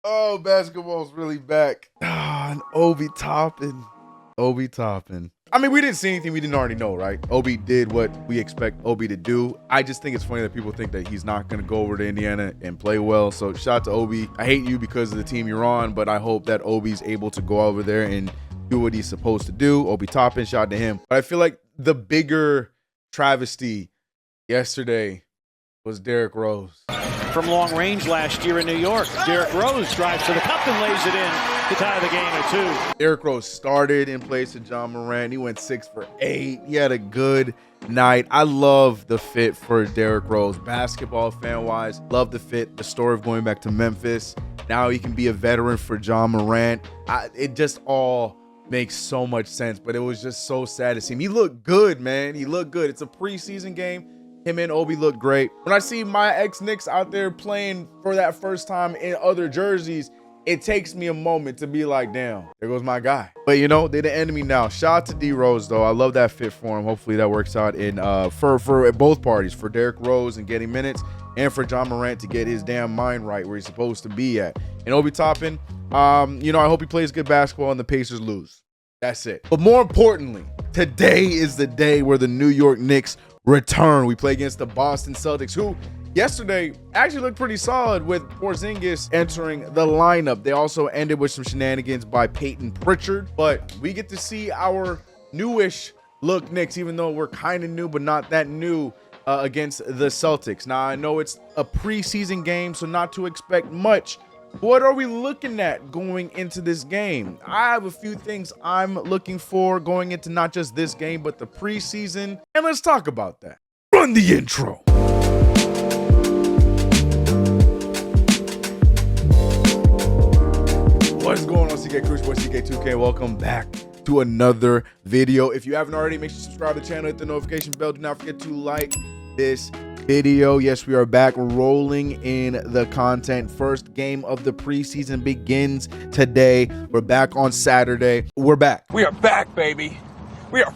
Oh, basketball's really back. And Obi Toppin. Obi Toppin. I mean, we didn't see anything we didn't already know, right? Obi did what we expect Obi to do. I just think it's funny that people think that he's not going to go over to Indiana and play well. So shout out to Obi. I hate you because of the team you're on, but I hope that Obi's able to go over there and do what he's supposed to do. Obi Toppin, shout out to him. But I feel like the bigger travesty yesterday was Derrick Rose. From long range last year in New York, Derrick Rose drives to the cup and lays it in to tie the game at 2. Derrick Rose started in place of John Morant. He went 6 for 8. He had a good night. I love the fit for Derrick Rose. Basketball fan-wise, love the fit. The story of going back to Memphis. Now he can be a veteran for John Morant. It just all makes so much sense, but it was just so sad to see him. He looked good, man. He looked good. It's a preseason game. Him and Obi look great. When I see my ex-Knicks out there playing for that first time in other jerseys, it takes me a moment to be like, damn, there goes my guy. But you know, they're the enemy now. Shout out to D Rose though. I love that fit for him. Hopefully that works out in for both parties, for Derrick Rose and getting minutes, and for John Morant to get his damn mind right where he's supposed to be at. And Obi Toppin, you know, I hope he plays good basketball and the Pacers lose. That's it. But more importantly, today is the day where the New York Knicks return. We play against the Boston Celtics, who yesterday actually looked pretty solid with Porzingis entering the lineup. They also ended with some shenanigans by Peyton Pritchard, but we get to see our newish look Knicks, even though we're kind of new, but not that new against the Celtics. Now, I know it's a preseason game, so not to expect much. What are we looking at going into this game? I have a few things I'm looking for going into not just this game, but the preseason. And let's talk about that. Run the intro. What is going on, CK Cruise Boy, CK2K? Welcome back to another video. If you haven't already, make sure to subscribe to the channel, hit the notification bell. Do not forget to like this video. Yes, we are back rolling in the content. First game of the preseason begins today. We're back on Saturday. We're back. We are back, baby. We are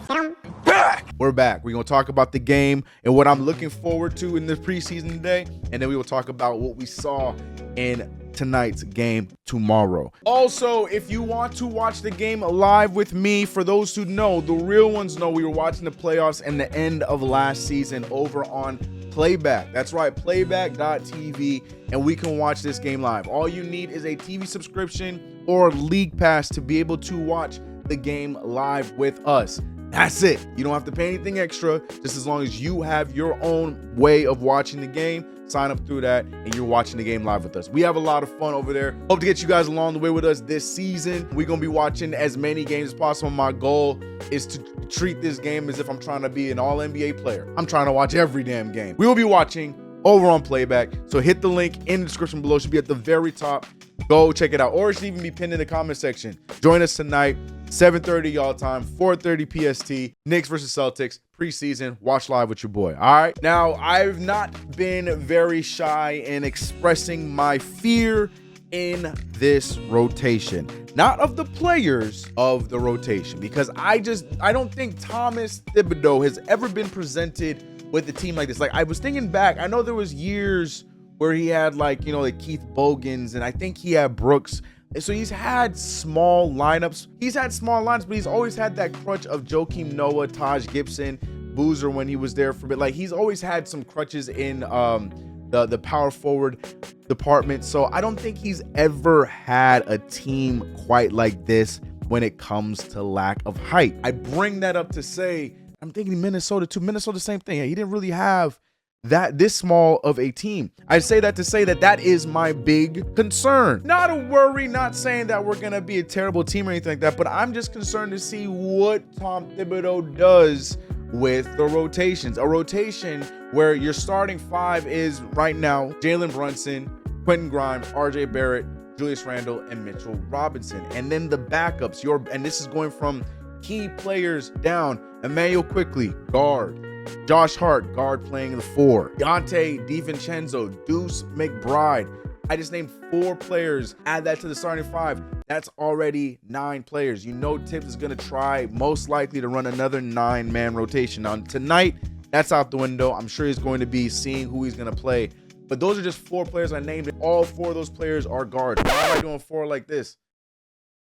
back. We're back. We're going to talk about the game and what I'm looking forward to in the preseason today. And then we will talk about what we saw in tonight's game tomorrow. Also, if you want to watch the game live with me, for those who know, the real ones know, we were watching the playoffs and the end of last season over on Playback. That's right, playback.tv, and we can watch this game live. All you need is a TV subscription or League Pass to be able to watch the game live with us. That's it. You don't have to pay anything extra, just as long as you have your own way of watching the game. Sign up through that and you're watching the game live with us. We have a lot of fun over there. Hope to get you guys along the way with us this season. We're going to be watching as many games as possible. My goal is to treat this game as if I'm trying to be an all-NBA player. I'm trying to watch every damn game. We will be watching over on Playback. So hit the link in the description below. It should be at the very top. Go check it out. Or it should even be pinned in the comment section. Join us tonight, 7:30 y'all time, 4:30 PST. Knicks versus Celtics, preseason. Watch live with your boy. All right. Now, I've not been very shy in expressing my fear in this rotation. Not of the players, of the rotation. Because I don't think Thomas Thibodeau has ever been presented with a team like this. Like, I was thinking back, I know there was years where he had like, you know, like Keith Bogans, and I think he had Brooks. So he's had small lineups. But he's always had that crutch of Joakim Noah, Taj Gibson, Boozer when he was there for a bit. Like, he's always had some crutches in the power forward department. So I don't think he's ever had a team quite like this when it comes to lack of height. I bring that up to say, I'm thinking Minnesota too. Minnesota, same thing. He didn't really have this small of a team. I say that to say that is my big concern. Not a worry, not saying that we're gonna be a terrible team or anything like that, but I'm just concerned to see what Tom Thibodeau does with the rotations. A rotation where your starting five is right now Jalen Brunson, Quentin Grimes, RJ Barrett, Julius Randle, and Mitchell Robinson. And then the backups, and this is going from key players down: Emmanuel Quickly, guard; Josh Hart, guard playing the 4; Dante DiVincenzo, Deuce McBride. I just named 4 players. Add that to the starting 5. That's already 9 players. You know Tibbs is going to try, most likely, to run another 9-man rotation. Now, tonight, that's out the window. I'm sure he's going to be seeing who he's going to play But those are just 4 players I named. All 4 of those players are guards. Why am I doing 4 like this?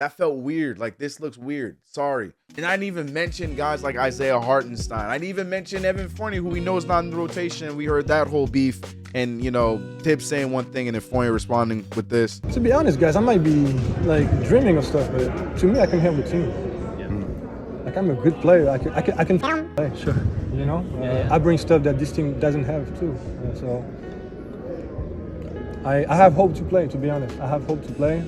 That felt weird. Like, this looks weird. Sorry. And I didn't even mention guys like Isaiah Hartenstein. I didn't even mention Evan Fournier, who we know is not in the rotation. We heard that whole beef. And, you know, Tibbs saying one thing and then Fournier responding with this. To be honest, guys, I might be, like, dreaming of stuff, but to me, I can help the team. Like, I'm a good player. I can play. Sure. You know? I bring stuff that this team doesn't have, too. So I have hope to play, to be honest. I have hope to play.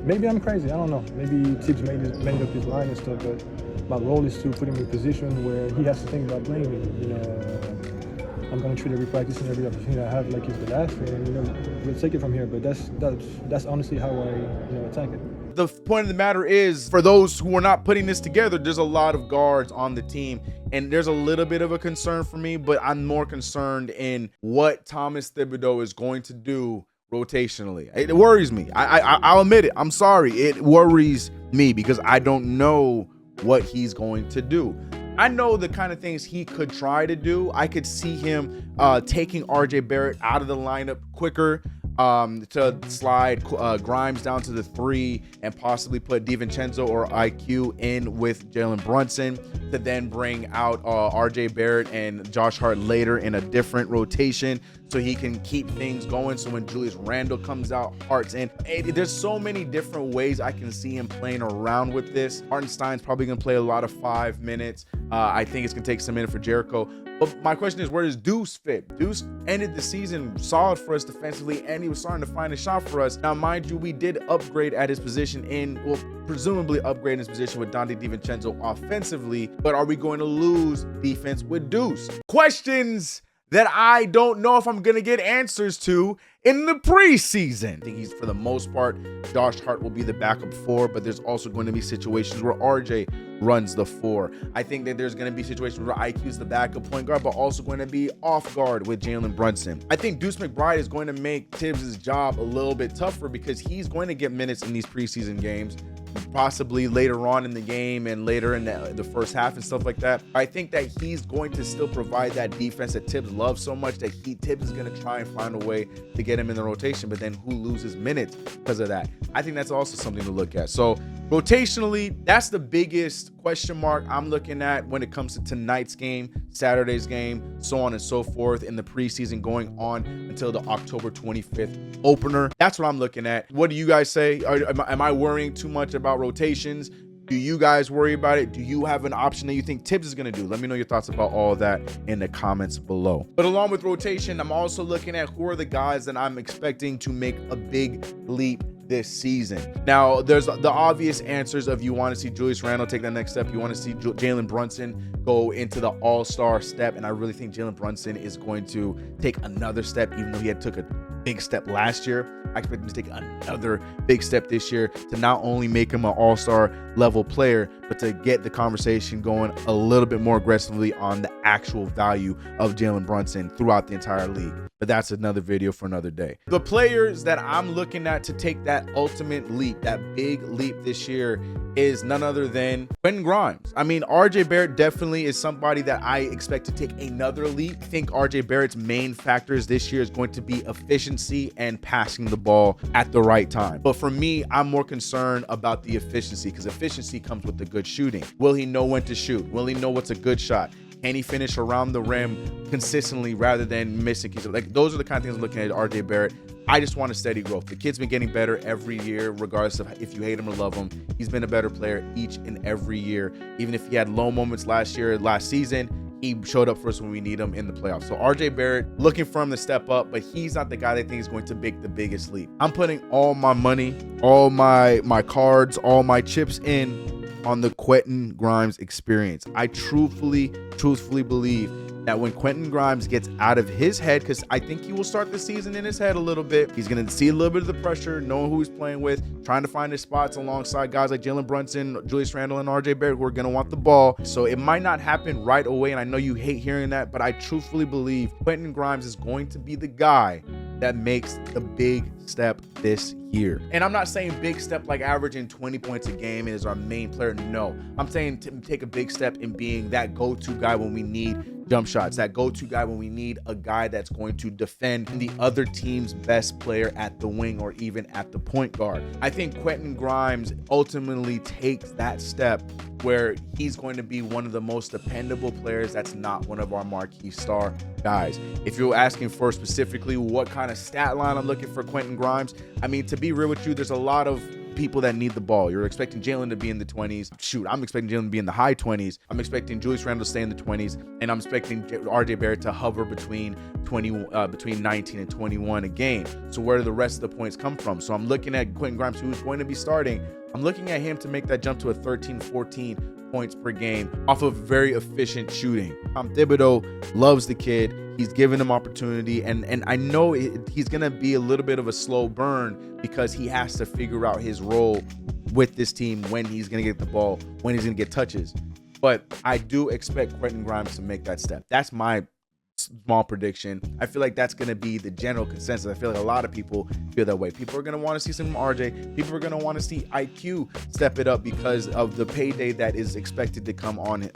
Maybe I'm crazy. I don't know. Maybe Tibbs made up his mind and stuff, but my role is to put him in a position where he has to think about playing me. You know, I'm going to treat every practice and every opportunity I have like it's the last, and, you know, we'll take it from here. But that's honestly how I, you know, attack it. The point of the matter is, for those who are not putting this together, there's a lot of guards on the team, and there's a little bit of a concern for me, but I'm more concerned in what Thomas Thibodeau is going to do rotationally. It worries me. I'll admit it. I'm sorry. It worries me because I don't know what he's going to do. I know the kind of things he could try to do. I could see him taking RJ Barrett out of the lineup quicker, to slide Grimes down to the 3 and possibly put DiVincenzo or IQ in with Jalen Brunson to then bring out RJ Barrett and Josh Hart later in a different rotation so he can keep things going. So when Julius Randle comes out, Hart's in. There's so many different ways I can see him playing around with this. Hartenstein's probably going to play a lot of 5 minutes. I think it's going to take some minutes for Jericho. But my question is, where does Deuce fit? Deuce ended the season solid for us defensively, and he was starting to find a shot for us. Now, mind you, we did upgrade at his position presumably upgrade his position with Donte DiVincenzo offensively, but are we going to lose defense with Deuce? Questions that I don't know if I'm going to get answers to in the preseason. I think he's, for the most part, Josh Hart will be the backup 4, but there's also going to be situations where RJ runs the 4. I think that there's going to be situations where IQ's the backup point guard, but also going to be off guard with Jalen Brunson. I think Deuce McBride is going to make Tibbs' job a little bit tougher because he's going to get minutes in these preseason games, possibly later on in the game and later in the first half and stuff like that. I think that he's going to still provide that defense that Tibbs loves so much that Tibbs is going to try and find a way to get him in the rotation, but then who loses minutes because of that? I think that's also something to look at. So rotationally, that's the biggest question mark I'm looking at when it comes to tonight's game, Saturday's game, so on and so forth in the preseason going on until the October 25th opener. That's what I'm looking at. What do you guys say? Am I worrying too much about rotations? Do you guys worry about it? Do you have an option that you think Tibbs is going to do? Let me know your thoughts about all of that in the comments below. But along with rotation, I'm also looking at who are the guys that I'm expecting to make a big leap this season. Now, there's the obvious answers of you want to see Julius Randle take that next step. You want to see Jalen Brunson go into the all-star step. And I really think Jalen Brunson is going to take another step, even though he had took a big step last year. I expect him to take another big step this year to not only make him an all-star level player, but to get the conversation going a little bit more aggressively on the actual value of Jalen Brunson throughout the entire league. But that's another video for another day. The players that I'm looking at to take that ultimate leap, that big leap this year, is none other than Quentin Grimes. I mean, RJ Barrett definitely is somebody that I expect to take another leap. I think RJ Barrett's main factors this year is going to be efficiency and passing the ball at the right time. But for me, I'm more concerned about the efficiency because efficiency comes with the good shooting. Will he know when to shoot? Will he know what's a good shot? Can he finish around the rim consistently rather than missing? Like, those are the kind of things I'm looking at RJ Barrett. I just want a steady growth. The kid's been getting better every year, regardless of if you hate him or love him. He's been a better player each and every year. Even if he had low moments last season, he showed up for us when we need him in the playoffs. So RJ Barrett, looking for him to step up, but he's not the guy that I think is going to make the biggest leap. I'm putting all my money, all my cards, all my chips in on the Quentin Grimes experience. I truthfully believe that when Quentin Grimes gets out of his head, because I think he will start the season in his head a little bit, he's going to see a little bit of the pressure, knowing who he's playing with, trying to find his spots alongside guys like Jalen Brunson, Julius Randle, and RJ Barrett, who are going to want the ball. So it might not happen right away, and I know you hate hearing that, but I truthfully believe Quentin Grimes is going to be the guy that makes the big step this year. And I'm not saying big step like averaging 20 points a game and is our main player. No, I'm saying to take a big step in being that go-to guy when we need jump shots, that go-to guy when we need a guy that's going to defend the other team's best player at the wing or even at the point guard. I think Quentin Grimes ultimately takes that step where he's going to be one of the most dependable players that's not one of our marquee star guys. If you're asking for specifically what kind of stat line I'm looking for Quentin Grimes, I mean, to be real with you, there's a lot of people that need the ball. You're expecting Jalen to be in the 20s. Shoot, I'm expecting Jalen to be in the high 20s. I'm expecting Julius Randle to stay in the 20s, and I'm expecting RJ Barrett to hover between 19 and 21 a game. So where do the rest of the points come from? So I'm looking at Quentin Grimes, who's going to be starting. I'm looking at him to make that jump to a 13, 14 points per game off of very efficient shooting. Thibodeau loves the kid. He's given him opportunity, and I know he's going to be a little bit of a slow burn because he has to figure out his role with this team, when he's going to get the ball, when he's going to get touches. But I do expect Quentin Grimes to make that step. That's my small prediction. I feel like that's going to be the general consensus. I feel like a lot of people feel that way. People are going to want to see some RJ. People are going to want to see IQ step it up because of the payday that is expected to come on,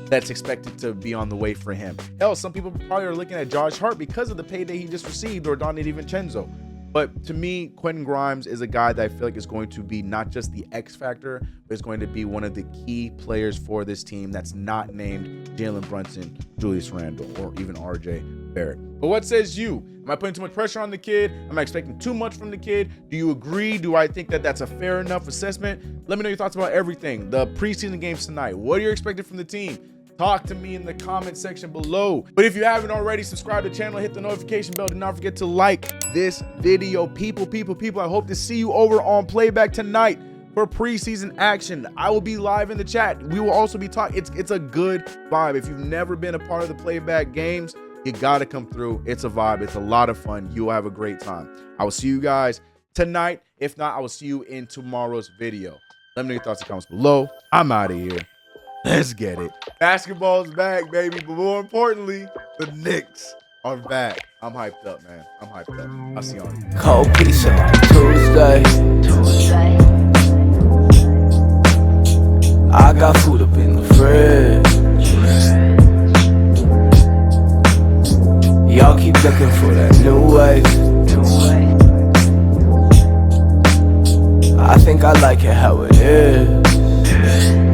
that's expected to be on the way for him. Hell, some people probably are looking at Josh Hart because of the payday he just received, or Donnie DiVincenzo. But to me, Quentin Grimes is a guy that I feel like is going to be not just the X factor, but is going to be one of the key players for this team that's not named Jalen Brunson, Julius Randle, or even RJ Barrett. But what says you? Am I putting too much pressure on the kid? Am I expecting too much from the kid? Do you agree? Do I think that that's a fair enough assessment? Let me know your thoughts about everything. The preseason games tonight. What are you expecting from the team? Talk to me in the comment section below. But if you haven't already, subscribe to the channel, hit the notification bell. Do not forget to like this video. People, I hope to see you over on Playback tonight for preseason action. I will be live in the chat. We will also be talking. It's a good vibe. If you've never been a part of the Playback games, you gotta come through. It's a vibe. It's a lot of fun. You'll have a great time. I will see you guys tonight. If not, I will see you in tomorrow's video. Let me know your thoughts in the comments below. I'm out of here. Let's get it. Basketball's back, baby. But more importantly, the Knicks are back. I'm hyped up, man. I'm hyped up. I'll see you on Cold pizza Tuesday. I got food up in the fridge. Y'all keep looking for that new wave. I think I like it how it is.